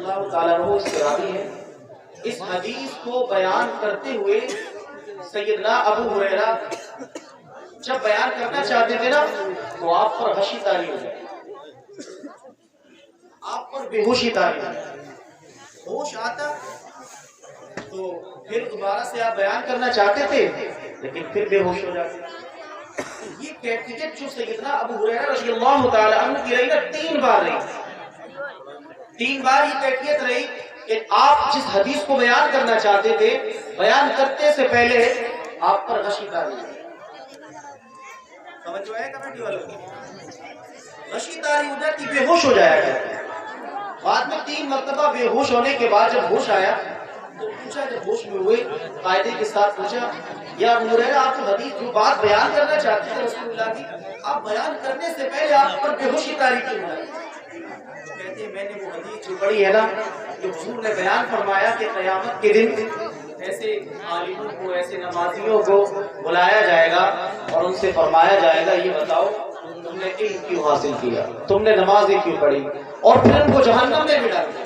اللہ تعالیٰ عنہ سے راوی ہے. اس حدیث کو بیان کرتے ہوئے سیدنا ابو ہریرہ جب بیان کرنا چاہتے تھے نا تو آپ پر غشی طاری ہو جائے, آپ پر بے ہوشی طاری ہو جائے. ہوش آتا تو پھر دوبارہ سے آپ بیان کرنا چاہتے تھے لیکن پھر بے ہوش ہو جاتے. یہ کیفیت جو سیدنا ابو ہریرہ رضی اللہ تعالی عنہ کی رہی نا, 3 بار رہی. 3 بار یہ کیفیت رہی کہ آپ جس حدیث کو بیان کرنا چاہتے تھے, بیان کرتے سے پہلے آپ پر غشی طاری ہو جائے. توجہ ہے کمیٹی والوں کی؟ غشی طاری ہو جاتی, بے ہوش ہو جایا کرتے. بعد میں 3 مرتبہ بے ہوش ہونے کے بعد جب ہوش آیا تو پوچھا, جب ہوش میں ہوئے قاعدے کے ساتھ پوچھا, یا ابو ہریرہ آپ جو حدیث جو بات بیان کرنا چاہتے ہیں رسول اللہ کی, آپ بیان کرنے سے پہلے آپ پر بے ہوشی طاری کیوں ہو جاتی؟ تو کہتے ہیں میں نے وہ حدیث جو پڑھی ہے نا, جو حضور نے بیان فرمایا کہ قیامت کے دن ایسے عالموں کو, ایسے نمازیوں کو بلایا جائے گا اور ان سے فرمایا جائے گا, یہ بتاؤ تم نے علم کیوں حاصل کیا, تم نے نمازیں کیوں پڑھی, اور پھر ان کو جہنم میں بھی ڈال دیا.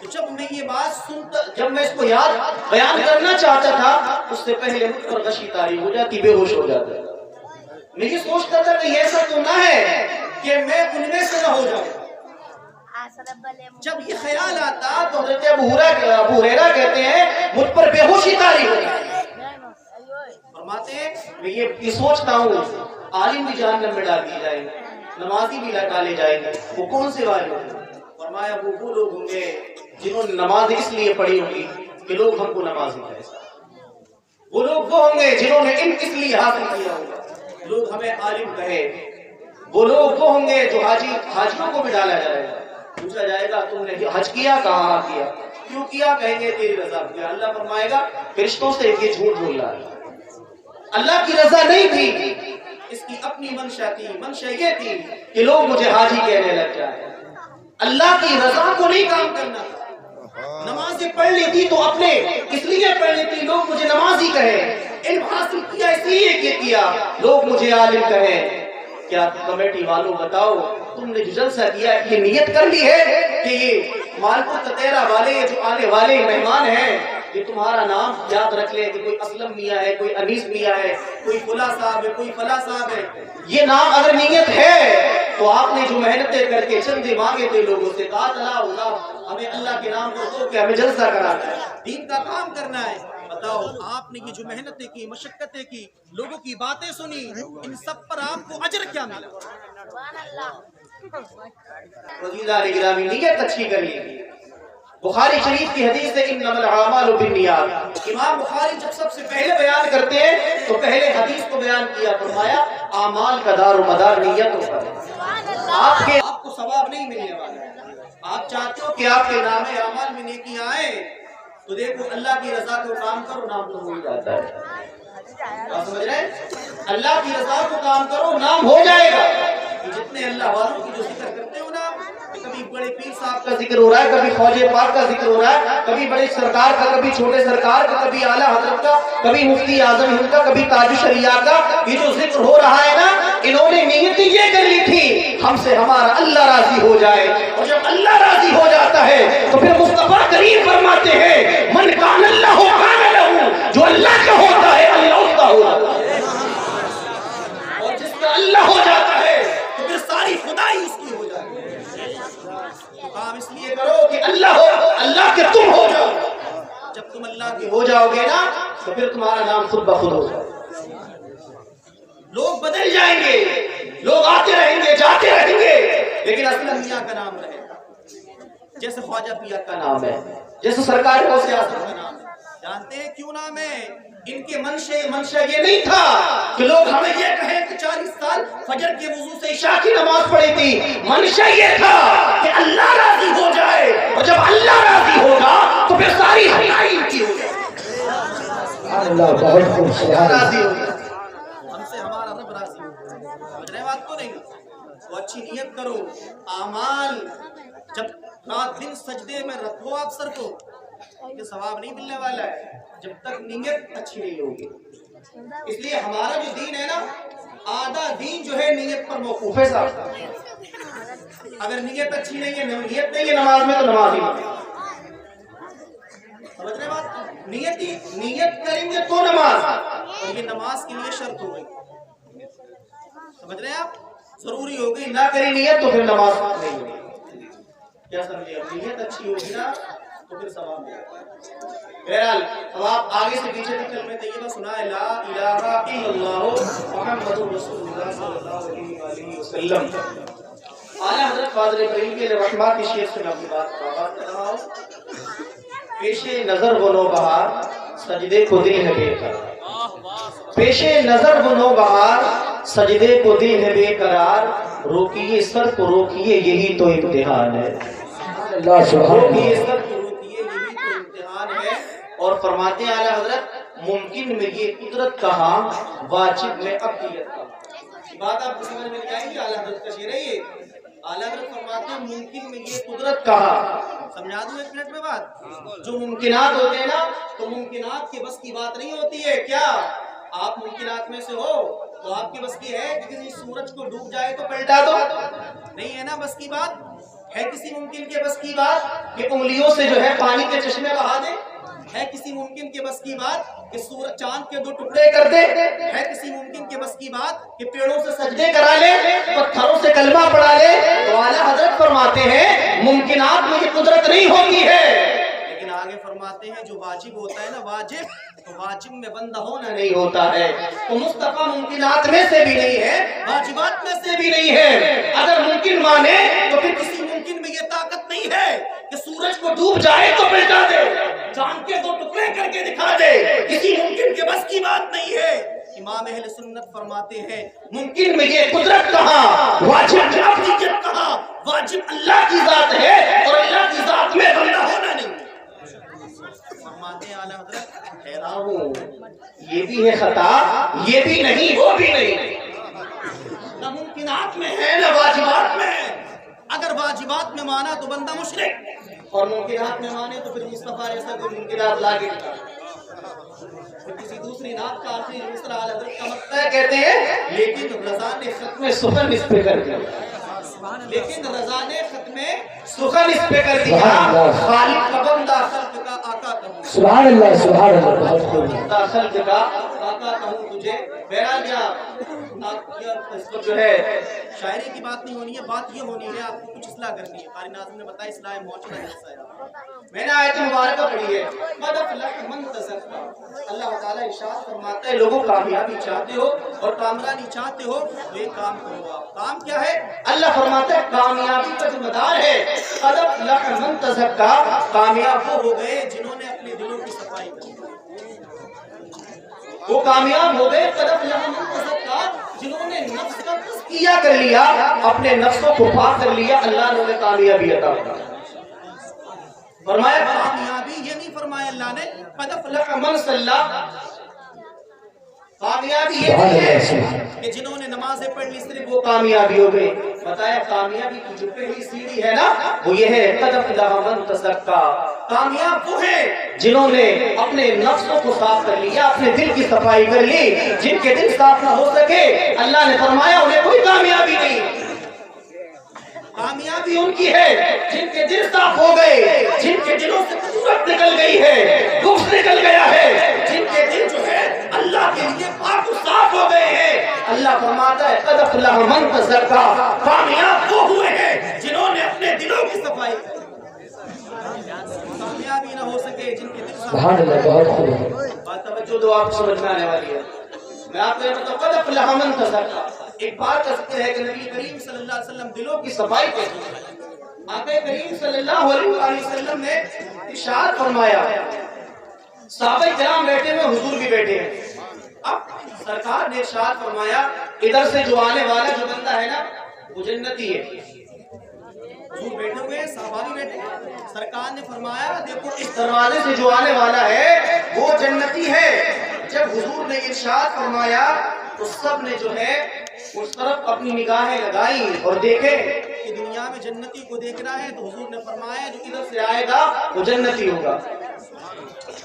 تو جب میں یہ بات سنتا, جب میں اس کو یاد بیان کرنا چاہتا تھا اس سے پہلے مجھ پر غشی طاری ہو جاتی, بے ہوش ہو جاتا. میں یہ سوچتا تھا کہ ایسا تو نہ ہے کہ میں ان میں سے نہ ہو جاؤں. جب یہ خیال آتا تو حضرت ابو ہریرہ کہتے ہیں مجھ پر بے ہوشی طاری ہو جاتی. فرماتے ہیں میں یہ سوچتا ہوں عالم بھی جہنم میں ڈال دیے جائیں گے, نمازی بھی ڈالے جائیں گے, وہ کون سے والے ہوں گے؟ فرمایا وہ لوگ ہوں گے جنہوں نے نماز اس لیے پڑھی ہوگی کہ لوگ ہم کو نمازی کہیں. وہ لوگ وہ ہوں گے جنہوں نے علم اس لیے حاصل کیا ہوگا, لوگ ہمیں عالم کہیں. وہ لوگ وہ ہوں گے جو حاجیوں کو بھی ڈالا جائے گا, پوچھا جائے گا تم نے حج کیا, کہاں کیا, کیوں کیا, کہیں گے تیری رضا کیا. اللہ فرمائے گا فرشتوں سے یہ جھوٹ بول رہا ہے, اللہ کی رضا نہیں تھی, اس کی اپنی منشا تھی. منشا یہ تھی کہ لوگ مجھے حاجی کہنے لگ جائیں. اللہ کی رضا کو نہیں کام کرنا. نمازیں پڑھ لی تھی تو اپنے اس لیے پڑھ لی تھی لوگ مجھے نمازی کہیں, علم حاصل کیا اس لیے کہ کیا لوگ مجھے عالم کہیں. کیا کمیٹی والوں بتاؤ, تم نے جو جلسہ کیا یہ نیت کر لی ہے کہ یہ مالپور تتیرا والے جو آنے والے مہمان ہیں یہ تمہارا نام یاد رکھ لیں کہ کوئی اسلم میاں ہے, کوئی انیس میاں ہے, کوئی فلاں صاحب ہے, کوئی فلاں صاحب ہے. یہ نام اگر نیت ہے تو آپ نے جو محنتیں کر کے چندے مانگے تھے لوگوں سے, کہا اللہ ہمیں اللہ کے نام کو دو کہ ہمیں جلسہ کرانا ہے, دین کا کام کرنا ہے. بتاؤ آپ نے یہ جو محنتیں کی, مشقتیں کی, لوگوں کی باتیں سنی, ان سب پر آپ کو اجر کیا ملا؟ عزیزان گرامی, نیت اچھی کر لی. بخاری شریف کی حدیث ہے انما الاعمال بالنیات. امام بخاری جب سب سے پہلے بیان کرتے ہیں تو پہلے حدیث کو بیان کیا, فرمایا اعمال کا دار و مدار نیتوں پر ہے. آپ کو ثواب نہیں ملنے والا ہے. آپ چاہتے ہو کہ آپ کے نام اعمال میں نیکیاں آئیں تو دیکھو اللہ کی رضا کو کام کرو, نام تو ہو ہی جاتا ہے. آپ سمجھ رہے ہیں؟ اللہ کی رضا کو کام کرو, نام ہو جائے گا. جتنے اللہ والوں کی جو ذکر کرتے ہو نا, کبھی بڑے پیر صاحب کا ذکر ہو رہا ہے, کبھی خواجہ پاک کا ذکر ہو رہا ہے, کبھی بڑے سرکار کا, کبھی چھوٹے سرکار کا, کبھی اعلیٰ حضرت کا, کبھی مفتی اعظم ہند کا, کبھی تاج الشریعہ کا, یہ جو ذکر ہو رہا ہے نا, انہوں نے نیت یہ کر لی تھی ہم سے ہمارا اللہ راضی ہو جائے. اور جب اللہ راضی ہو جاتا ہے تو پھر مصطفیٰ کریم فرماتے ہیں من کان اللہ کان لہ, جو اللہ کا ہوتا ہے اللہ اس کا ہوتا ہے, اور جس کا اللہ ہو جاتا ہے تو پھر ساری خدائی اس کی ہو جاتی ہے. کام اس لیے کرو کہ اللہ ہو, اللہ کے تم ہو جاؤ. جب تم اللہ کے ہو جاؤ گے نا تو پھر تمہارا نام خود بخود ہو جائے. لوگ بدل جائیں گے, لوگ آتے رہیں گے, جاتے رہیں گے, لیکن اصل میاں کا نام رہے گا. جیسے خواجہ پیر کا نام ہے, جیسے سرکار کو سیاست کا نام ہے. جانتے ہیں کیوں نام ہے؟ ان کے منشا یہ نہیں تھا کہ لوگ ہمیں یہ کہیں کہ 40 سال فجر کے وضو سے عشاء کی نماز پڑھی تھی. منشا یہ تھا کہ اللہ راضی ہو جائے, اور جب اللہ راضی ہوگا تو پھر ساری خدائی ان کی ہو جائے. اللہ بہت خوبصورت راضی ہوگا, ہم سے ہمارا رب راضی ہوگا. سمجھ رہے بات کو نہیں؟ تو اچھی نیت کرو. اعمال جب رات دن سجدے میں رکھو آپ سر کو, کہ ثواب نہیں ملنے والا ہے جب تک نیت اچھی نہیں ہوگی. اس لیے ہمارا جو دین ہے نا آدھا دین جو ہے نیت پر موقوف ہے صاحب. اگر نیت اچھی نہیں ہے، نیت نہیں ہے نماز میں، تو نماز ہی نہیں. سمجھ رہے بات؟ نیت کریں گے تو نماز، اور یہ نماز کے لیے شرط ہو گئی. سمجھ رہے ہیں آپ؟ ضروری ہو گئی، نہ کری نیت تو پھر نماز نہیں ہوگی. کیا سمجھے؟ نیت اچھی ہوگی نا تو پھر ثواب ملے گا. بہرحال اب آپ آگے سے پیچھے تک کلمہ طیبہ سنائے، لا الہ الا اللہ محمد رسول اللہ صلی اللہ علیہ وسلم. اعلیٰ حضرت فاضل بریلوی علیہ رحمہ کی شیخ سے میں اپنی بات کر رہا ہوں. پیش نظر وہ نوبہار سجدے کو دل ہے بے قرار. پیش نظر وہ نوبہار سجدے کو دل ہے بے قرار. روکیے سر کو روکیے یہی تو امتحان ہے. روکیے سر کو روکیے یہی تو امتحان ہے. اور فرماتے ہیں اعلیٰ حضرت ممکن میں یہ قدرت کہاں، واجب میں عبدیت کہاں. بات آپ کو سمجھ میں نہیں آئی کہ اعلیٰ حضرت کا شعر ہے یہ. اعلیٰ حضرت فرماتے ہیں ممکن میں یہ قدرت کہاں. سمجھا دوں ایک منٹ میں بات. جو ممکنات ہوتے ہیں نا، تو ممکنات کے بس کی بات نہیں ہوتی ہے. کیا آپ ممکنات میں سے ہو تو آپ کے بس کی ہے کہ کسی سورج کو ڈوب جائے تو پلٹا دو؟ نہیں ہے نا بس کی بات. ہے کسی ممکن کے بس کی بات کہ انگلیوں سے جو ہے پانی کے چشمے بہا دے؟ ہے کسی ممکن کے بس کی بات کہ سورج چاند کے 2 ٹکڑے کر دے؟ ہے کسی ممکن کے بس کی بات کہ پیڑوں سے سجدے کرا لے، پتھروں سے کلمہ پڑھا لے؟ تو اعلیٰ حضرت فرماتے ہیں ممکنات میں یہ قدرت نہیں ہوتی ہے. لیکن آگے فرماتے ہیں جو واجب ہوتا ہے نا، واجب، تو واجب میں بندہ ہونا نہیں ہوتا ہے. تو مصطفیٰ ممکنات میں سے بھی نہیں ہے، واجبات میں سے بھی نہیں ہے. اگر ممکن مانے تو پھر کسی ممکن میں یہ طاقت نہیں ہے کہ سورج کو ڈوب جائے تو پلٹا دے، چاند کے 2 ٹکڑے کر کے دکھا دے. کسی ممکن کے بس کی بات نہیں ہے. امام اہل سنت فرماتے ہیں ممکن میں یہ قدرت کہاں، واجب میں عبدیت کہاں. واجب اللہ کی ذات ہے اور اللہ کی ذات میں بندہ ہونا نہیں. فرماتے ہیں اعلیٰ حضرت حیران ہوں، یہ بھی ہے خطا، یہ بھی نہیں، وہ بھی نہیں. نہ ممکنات میں ہے نہ واجبات میں ہے. اگر واجبات میں مانا تو بندہ مشرک، اور ممکنات میں مانے تو پھر مصطفیٰ ایسا کوئی ممکنات لاگے. کسی دوسری نعت کا آخری مصرع اعلیٰ حضرت کا مقطع کہتے ہیں لیکن رضا نے ختم سخن اس پہ کر دیا. لیکن رضا نے ختم سخن اس پہ کر دیا. خالق کا بندہ خلق کا آقا کہوں. سبحان اللہ سبحان اللہ. بندہ خلق کا آقا کہوں تجھے. بہرحال اس کو جو ہے شاعری کی بات نہیں ہونی ہے، بات یہ ہونی ہے آپ کو کچھ اصلاح کرنی ہے. قاری ناظم نے بتایا اصلاح معاشرہ ہے. میں نے آیت مبارکہ پڑھی ہے قد افلح من تزکا. اللہ تعالیٰ ارشاد فرماتا ہے لوگوں کامیابی چاہتے ہو اور کامرانی چاہتے ہو تو ایک کام کرو. آپ کام کیا ہے؟ اللہ فرماتا ہے کامیابی کا ذمہ دار ہے قد افلح من تزکا. کامیاب وہ ہو گئے جنہوں نے اپنے دلوں کی صفائی کی. وہ کامیاب ہو گئے قد افلح من تزکا جنہوں نے نفس کا تزکیہ کر لیا، اپنے نفسوں کو پاک کر لیا. اللہ نے انہیں کامیابی عطا فرمائی. فرمایا کامیابی یہ نہیں فرمایا اللہ نے قد افلح من صلی. کامیابی یہ نہیں ہے کہ جنہوں نے نمازیں پڑھ لی صرف وہ کامیابی ہو گئی. بتایا کامیابی کی جو پہلی سیڑھی ہے نا وہ یہ ہے قد افلح من تزکا. کامیاب وہ ہے جنہوں نے اپنے نفسوں کو صاف کر لیا، اپنے دل کی صفائی کر لی. جن کے دل صاف نہ ہو سکے اللہ نے فرمایا انہیں کوئی کامیابی نہیں. کامیابی ان کی ہے جن کے دل صاف ہو گئے، جن کے دلوں سے قدرت نکل گئی ہے، بغض نکل گیا ہے، جن کے دل جو ہے اللہ کے لیے پاک و صاف ہو گئے ہیں. اللہ فرماتا ہے قد افلح من تزکا. کامیاب وہ ہوئے ہیں جنہوں نے اپنے دلوں کی صفائی کی. کامیابی نہ ہو سکے جن کے دل صاف. سبحان اللہ. بہت خوب بات توجہ دو، آپ کو سمجھ میں آنے والی ہے. میں آپ کو یہ بتاؤں قد افلح من تزکا. ایک بات کا ذکر ہے کہ نبی کریم صلی اللہ علیہ وسلم دلوں کی صفائی کہتے ہیں. آقا کریم صلی اللہ علیہ وسلم نے ارشاد فرمایا، صحابہ کرام بیٹھے ہوئے، حضور بھی بیٹھے ہیں. اب سرکار نے ارشاد فرمایا ادھر سے جو آنے والا جو بندہ ہے نا وہ جنتی ہے. حضور بیٹھے ہوئے، صحابہ بھی بیٹھے ہیں. سرکار نے فرمایا دیکھو اس دروازے سے جو آنے والا ہے وہ جنتی ہے. جب حضور نے ارشاد فرمایا تو سب نے جو ہے اس طرف اپنی نگاہیں لگائی اور دیکھے کہ دنیا میں جنتی کو دیکھنا ہے تو حضور نے فرمایا جو ادھر سے آئے گا وہ جنتی ہوگا.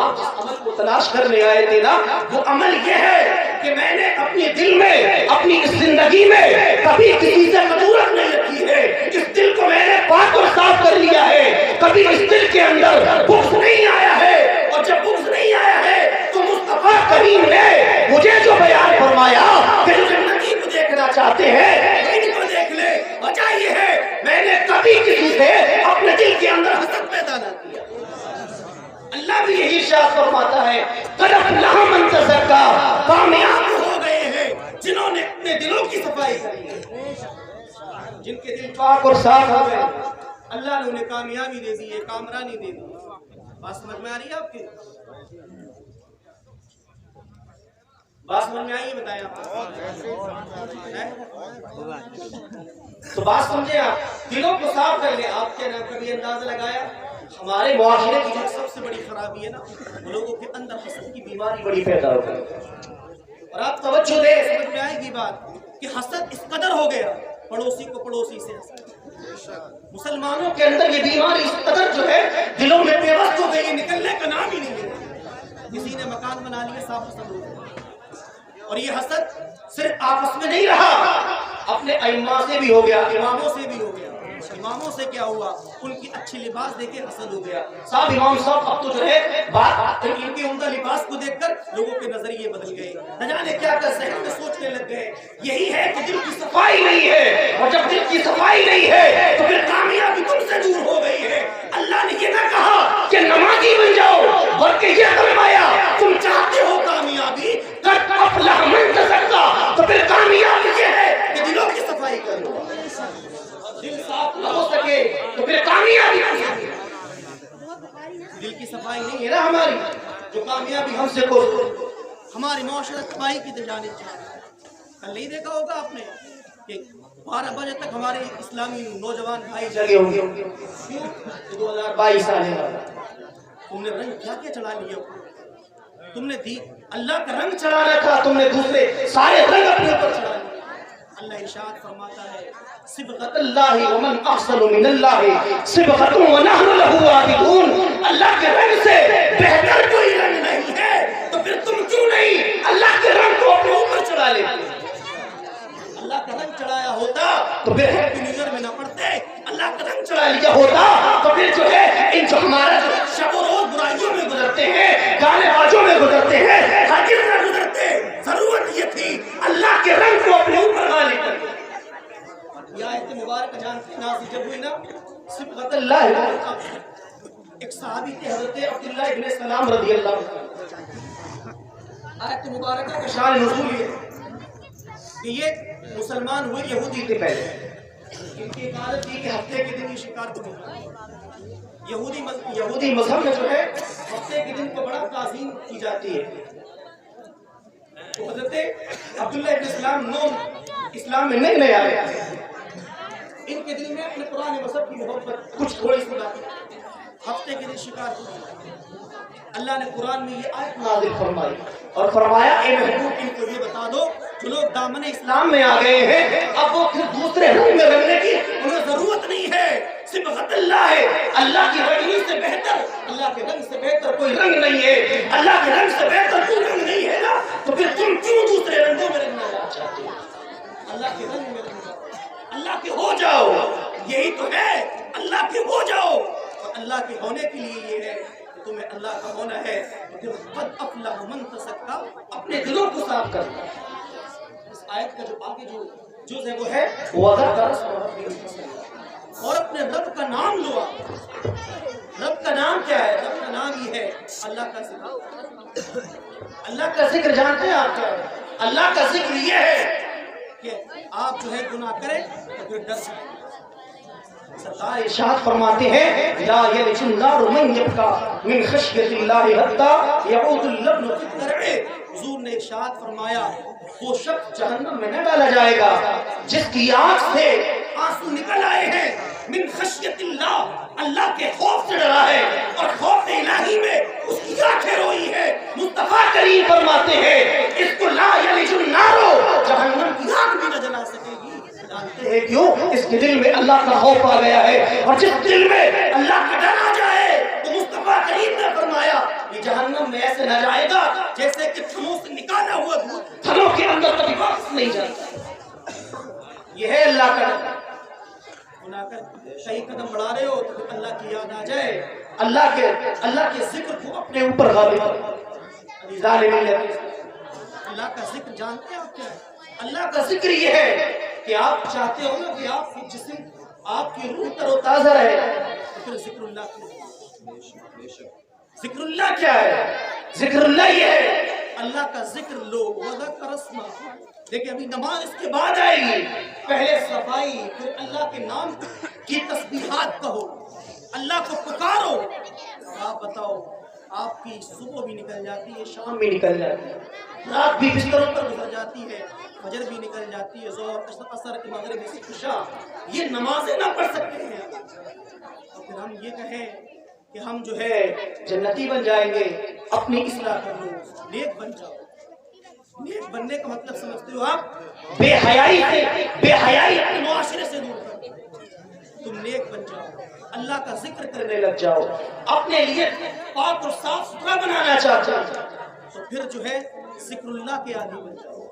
آپ جس عمل کو تلاش کرنے آئے تھے نا وہ عمل یہ ہے کہ میں نے اپنے دل میں اپنی اس زندگی میں کبھی کسی سے مدورت نہیں رکھی ہے، اس دل کو میں نے پاک اور صاف کر لیا ہے، کبھی اس دل کے اندر بغض نہیں آیا ہے، اور جب بغض نہیں آیا ہے تو مصطفیٰ کریم نے مجھے جو بیان فرمایا کہ جو جنتی کو دیکھنا چاہتے ہیں ان کو دیکھ لے، وجہ یہ ہے میں نے کبھی کسی سے اپنے دل کے اندر حسد پیدا نہ کیا۔ اللہ بھی یہی ارشاد فرماتا ہے قد افلح من تزکا، کامیاب ہو گئے ہیں جنہوں نے اپنے دلوں کی صفائی کری ہے، جن کے دل پاک اور صاف ہو گئے اللہ نے انہیں کامیابی دے دی ہے، کامرانی دے دی۔ بات سمجھ میں آ رہی ہے آپ کی؟ بات سمجھ میں آئی ہے؟ بتائیں آپ تو بات سمجھے آپ دلوں کو صاف کر لیں۔ آپ کے نام کبھی اندازہ لگایا ہمارے معاشرے کی جو سب سے بڑی خرابی ہے نا لوگوں کے اندر حسد کی بیماری بڑی پیدا ہو گئی، اور آپ توجہ دیں سمجھ میں آئے گی بات کہ حسد اس قدر ہو گیا پڑوسی کو پڑوسی سے حسد، مسلمانوں کے اندر یہ بیماری اس قدر جو ہے دلوں میں بے وقت ہو گئی، نکلنے کا نام ہی نہیں ہے۔ کسی نے مکان بنا لیا صاف حسد ہو گیا، اور یہ حسد صرف آپس میں نہیں رہا، اپنے ائمہ سے بھی ہو گیا، اماموں سے بھی ہو گیا۔ اماموں سے کیا ہوا؟ ان کی اچھی لباس دیکھ کے حسد ہو گیا، صاحب امام صاحب اب تو جو ہے بات ان کی عمدہ لباس کو دیکھ کر لوگوں کے نظریے بدل گئے، نہ جانے کیا کر ذہن میں سوچنے لگ گئے۔ یہی ہے کہ دل کی صفائی نہیں ہے، اور جب دل کی صفائی نہیں ہے تو پھر کامیابی تم سے دور ہو گئی ہے۔ اللہ نے یہ نہ کہا کہ نمازی بن جاؤ، بلکہ یہ فرمایا تم چاہتے ہو کامیابی قد افلح من تزکا، تو پھر کامیابی یہ ہے کہ دلوں کی صفائی کرو۔ دل صاف نہ ہو سکے تو پھر کامیابی نہیں، دل کی صفائی نہیں ہے نا ہماری، جو کامیابی ہم سے کو ہماری معاشرت صفائی کی جانب چاہیے۔ کل نہیں دیکھا ہوگا آپ نے کہ 12 بجے تک ہمارے اسلامی نوجوان بھائی جگے ہوں گے، 2022 آنے والا، تم نے رنگ کیا کیا چلا لیا، تم نے دی اللہ کا رنگ چڑھانا تھا، تم نے دوسرے سارے رنگ اپنے اوپر چڑھا لیے۔ اللہ ارشاد فرماتا ہے صبغۃ اللہ ومن احسن من اللہ صبغۃ ونحن له عابدون، اللہ کے رنگ سے بہتر کوئی رنگ نہیں ہے، تو پھر تم کیوں نہیں اللہ کے رنگ کو اپنے اوپر چڑھا لیتے؟ اللہ کا رنگ چڑھایا ہوتا تو پھر ہیپی نیو ایئر میں نہ پڑھتے، اللہ کا رنگ چڑھا لیا ہوتا تو پھر جو ہے ان جو ہمارا شب و روز برائیوں میں گزرتے ہیں، گانے بازوں میں گزرتے ہیں، ہرگز نہ گزرتے۔ ضرورت یہ تھی اللہ کے رنگ کو اپنے اوپر غالب کرنے۔ یہ آیت مبارکہ جانتے ہیں نازل جب ہوئی نا صبغۃ اللہ، ایک صحابی تھے حضرت عبداللہ ابن سلام رضی اللہ عنہ، آیت مبارکہ کا شان نزول یہ کہ یہ مسلمان ہوئے یہودی تھے پہلے، ان کی ایک عادت تھی کہ ہفتے کے دن یہ شکار کو یہودی مذہب میں جو ہے ہفتے کے دن کو بڑا تعظیم کی جاتی ہے۔ تو حضرت عبداللہ ابن سلام اسلام میں نئے آئے، ان کے دل میں اپنے قرآن مذہب کی محبت کچھ تھوڑی سی باقی، ہفتے کے دن شکار کو اللہ نے قرآن میں یہ آیت نازل فرمائی اور فرمایا اے محبوب ان کو یہ بتا دو جو لوگ دامن اسلام میں آ گئے ہیں اب وہ پھر دوسرے رنگ میں رنگنے کی انہیں ضرورت نہیں ہے، صبغۃ اللہ ہے، اللہ کی رنگی سے بہتر، اللہ کے رنگ سے بہتر کوئی رنگ نہیں ہے، اللہ کے رنگ سے بہتر کوئی رنگ نہیں ہے نا، تو پھر تم کیوں دوسرے رنگوں میں رنگنا چاہتے ہو؟ اللہ کے رنگ میں رنگنا، اللہ کے ہو جاؤ، یہی تو ہے، اللہ کے ہو جاؤ، اور اللہ کے ہونے کے لیے یہ ہے کہ تمہیں اللہ کا ہونا ہے، پھر قد افلح من تزکا، اپنے دلوں کو صاف کرنا۔ اس آیت کا جو آگے جو جز ہے وہ ہے وَذَكَرَ اسْمَ رَبِّهِ، اور اپنے رب کا نام لو۔ رب کا نام کیا ہے؟ رب کا نام یہ ہے اللہ کا ذکر۔ اللہ کا ذکر جانتے ہیں آپ کیا ہے؟ اللہ کا ذکر یہ ہے کہ آپ جو ہے گناہ کریں تو پھر ڈر جائیں۔ سرکار ارشاد فرماتے ہیں لا یلج النار من یبکا من خشیت اللہ حتی یعود اللبن فی الدرع، حضور نے ارشاد فرمایا وہ شخص جہنم میں نہ ڈالا جائے گا جس کی آنکھ سے آنسو نکل آئے ہیں من خشیت اللہ، اللہ کے خوف سے ڈرا ہے اور خوف الہی میں اس کی آنکھیں روئی ہے۔ مصطفیٰ کریم فرماتے ہیں اس کو لا یلج النار، جہنم کی آگ بھی نہ جلا سکے گی۔ جانتے ہیں کیوں؟ اس کے دل میں اللہ کا خوف آ گیا ہے، اور جس دل میں اللہ کا ڈر آ جائے تو مصطفیٰ کریم نے فرمایا کہ جہنم میں ایسے نہ جائے گا جیسے کہ تھنوں سے نکالا ہوا دودھ تھنوں کے اندر کبھی واپس نہیں جاتا. یہ ہے اللہ کا بنا کر کئی قدم بڑھا رہے ہو تو اللہ کی یاد آ جائے, اللہ کے ذکر کو اپنے اوپر غالب کرو. اللہ کا ذکر جانتے ہیں آپ کیا ہے؟ اللہ کا ذکر یہ ہے کہ آپ چاہتے ہو نا کہ آپ کی جسم آپ کی روح تر و تازہ رہے, پھر ذکر اللہ کیا؟ ذکر اللہ کیا ہے؟ ذکر اللہ یہ ہے اللہ کا ذکر لو وذکر اسمہ. دیکھیں ابھی نماز اس کے بعد آئے گی, پہلے صفائی پھر اللہ کے نام کی تسبیحات کہو, اللہ کو پکارو. آپ بتاؤ آپ کی صبح بھی نکل جاتی ہے, شام بھی نکل جاتی ہے, رات بھی بستروں پر گزر جاتی ہے, فجر بھی نکل جاتی ہے, ظہر عصر مغرب عشاء, یہ نمازیں نہ پڑھ سکتے ہیں. اور پھر ہم یہ کہیں کہ ہم جو ہے جنتی بن جائیں گے, اپنی اصلاح کر لو, نیک بن جاؤ. نیک بننے کا مطلب سمجھتے ہو آپ بے حیائی اپنے معاشرے سے دور کرو. تم نیک بن جاؤ, اللہ کا ذکر کرنے لگ جاؤ, اپنے لیے پاک اور صاف ستھرا بنانا چاہتے ہو تو پھر جو ہے ذکر اللہ کے عادی بن جاؤ.